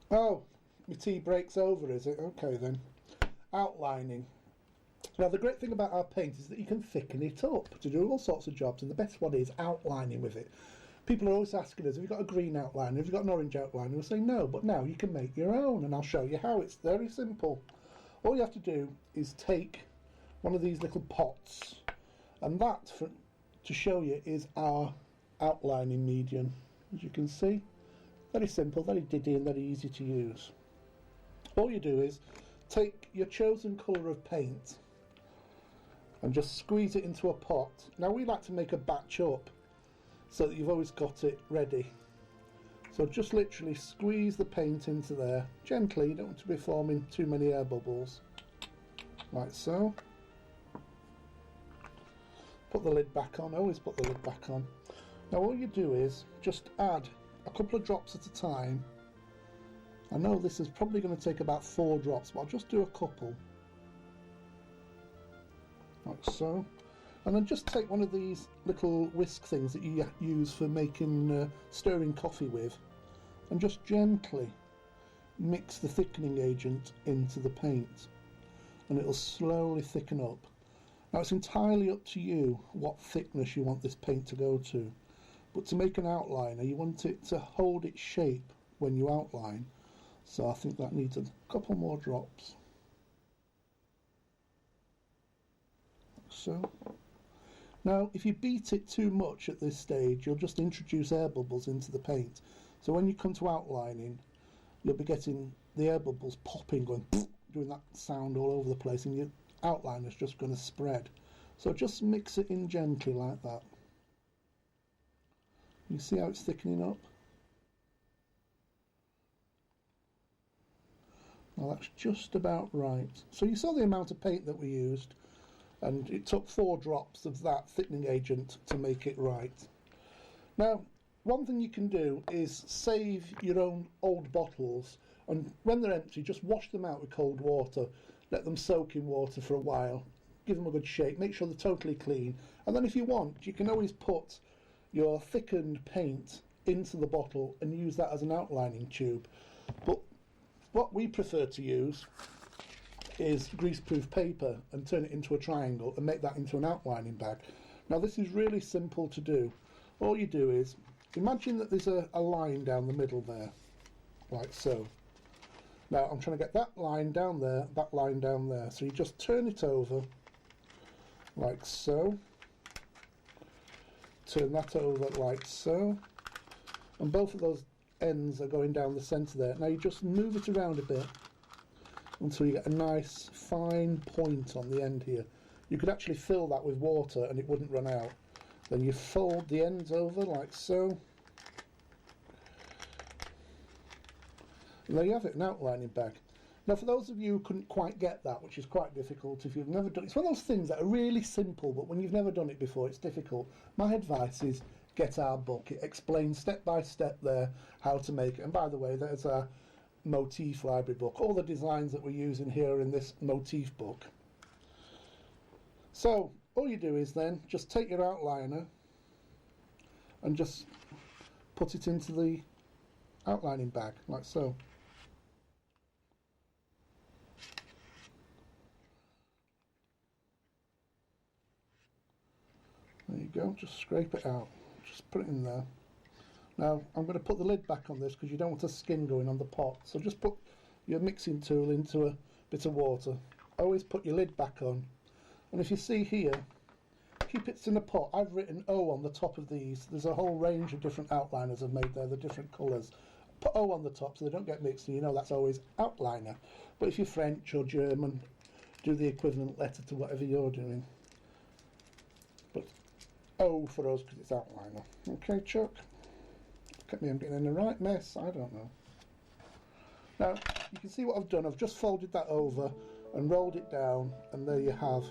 Oh, my tea breaks over, is it? Okay then. Outlining. Now the great thing about our paint is that you can thicken it up to do all sorts of jobs, and the best one is outlining with it. People are always asking us, have you got a green outline, have you got an orange outline? And we'll say no, but now you can make your own, and I'll show you how. It's very simple. All you have to do is take one of these little pots, and that, to show you, is our outlining medium. As you can see, very simple, very diddy and very easy to use. All you do is take your chosen colour of paint and just squeeze it into a pot. Now we like to make a batch up so that you've always got it ready. So just literally squeeze the paint into there gently. You don't want to be forming too many air bubbles, like so. Put the lid back on, always put the lid back on. Now all you do is just add a couple of drops at a time. I know this is probably going to take about 4 drops, but I'll just do a couple, like so. And then just take one of these little whisk things that you use for making stirring coffee with, and just gently mix the thickening agent into the paint, and it'll slowly thicken up. Now it's entirely up to you what thickness you want this paint to go to, but to make an outliner you want it to hold its shape when you outline, so I think that needs a couple more drops, like so. Now if you beat it too much at this stage, you'll just introduce air bubbles into the paint, so when you come to outlining you'll be getting the air bubbles popping, going doing that sound all over the place, and your outliner's just going to spread. So just mix it in gently like that. You see how it's thickening up? Now that's just about right. So you saw the amount of paint that we used, and it took 4 drops of that thickening agent to make it right. Now one thing you can do is save your own old bottles, and when they're empty just wash them out with cold water, let them soak in water for a while, give them a good shake, make sure they're totally clean, and then if you want you can always put your thickened paint into the bottle and use that as an outlining tube. But what we prefer to use is greaseproof paper and turn it into a triangle and make that into an outlining bag. Now this is really simple to do. All you do is imagine that there's a line down the middle there, like so. Now I'm trying to get that line down there, that line down there, so you just turn it over like so, turn that over like so, and both of those ends are going down the centre there. Now you just move it around a bit until you get a nice fine point on the end here. You could actually fill that with water and it wouldn't run out. Then you fold the ends over like so, and there you have it, an outlining bag. Now for those of you who couldn't quite get that, which is quite difficult if you've never done it, it's one of those things that are really simple, but when you've never done it before it's difficult. My advice is get our book. It explains step by step there how to make it, and by the way there's our motif library book. All the designs that we're using here are in this motif book. So all you do is then just take your outliner and just put it into the outlining bag like so. There you go, just scrape it out, just put it in there. Now I'm going to put the lid back on this because you don't want a skin going on the pot, so just put your mixing tool into a bit of water. Always put your lid back on, and if you see here, keep it in a pot. I've written O on the top of these. There's a whole range of different outliners I've made there, the different colours. Put O on the top so they don't get mixed, and you know that's always outliner. But if you're French or German, do the equivalent letter to whatever you're doing. But O for us because it's outliner. Okay, Chuck? Look at me, I'm getting in the right mess. I don't know. Now, you can see what I've done. I've just folded that over and rolled it down, and there you have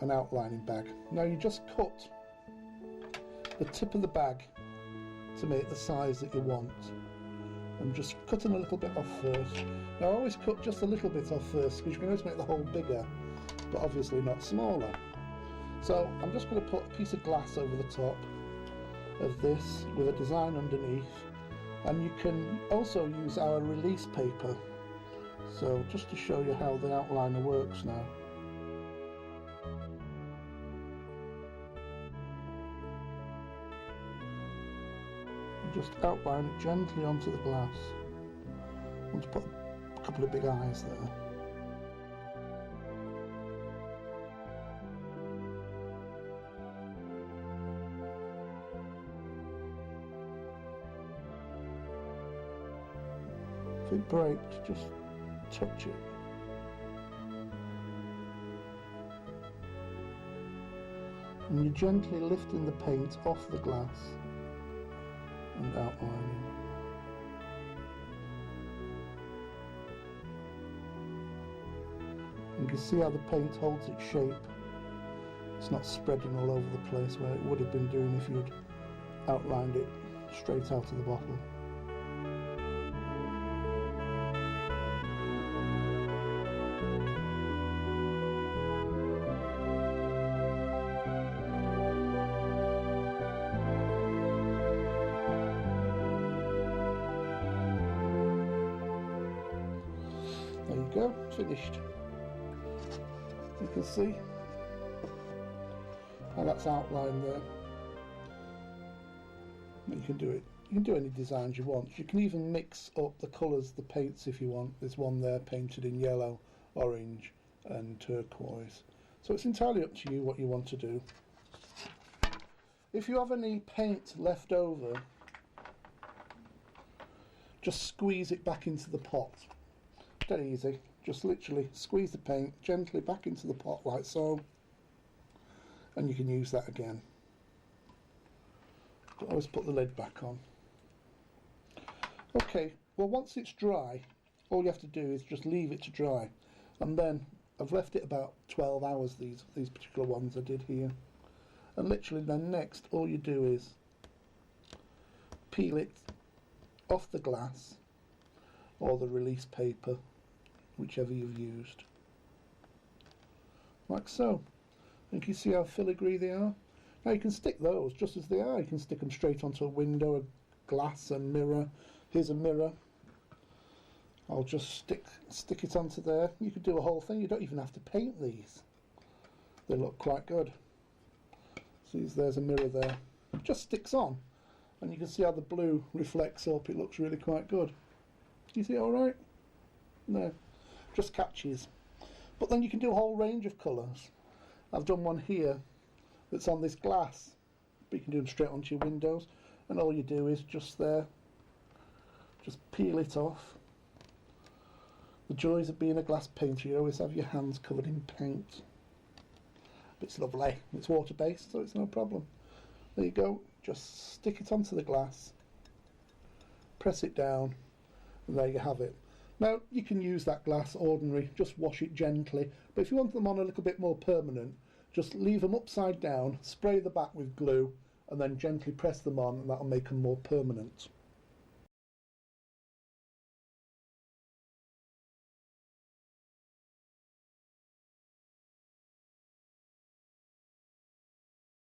an outlining bag. Now you just cut the tip of the bag to make the size that you want. I'm just cutting a little bit off first. Now I always cut just a little bit off first because you can always make the hole bigger, but obviously not smaller. So I'm just going to put a piece of glass over the top of this with a design underneath, And you can also use our release paper. So just to show you how the outliner works now. You just outline it gently onto the glass. I want to put a couple of big eyes there. If it breaks, just touch it. And you're gently lifting the paint off the glass and outlining. You can see how the paint holds its shape. It's not spreading all over the place where it would have been doing if you'd outlined it straight out of the bottle. There you go, finished. You can see how that's outlined there. You can do it. You can do any designs you want. You can even mix up the colours, the paints if you want. There's one there painted in yellow, orange and turquoise. So it's entirely up to you what you want to do. If you have any paint left over, just squeeze it back into the pot. Dead easy. Just literally squeeze the paint gently back into the pot like so, and you can use that again. But always put the lid back on. Okay, well once it's dry, all you have to do is just leave it to dry, and then I've left it about 12 hours, these particular ones I did here, and literally then next all you do is peel it off the glass or the release paper, whichever you've used, like so. And you can see how filigree they are. Now you can stick those just as they are. You can stick them straight onto a window, a glass, a mirror. Here's a mirror. I'll just stick it onto there. You could do a whole thing. You don't even have to paint these. They look quite good. See, there's a mirror there. It just sticks on, and you can see how the blue reflects up. It looks really quite good. You see it all right? No. Just catches. But then you can do a whole range of colours. I've done one here that's on this glass, but you can do them straight onto your windows, and all you do is just peel it off. The joys of being a glass painter, you always have your hands covered in paint. But it's lovely. It's water based, so it's no problem. There you go. Just stick it onto the glass, press it down, and there you have it. Now you can use that glass ordinary, just wash it gently, but if you want them on a little bit more permanent, just leave them upside down, spray the back with glue, and then gently press them on, and that'll make them more permanent.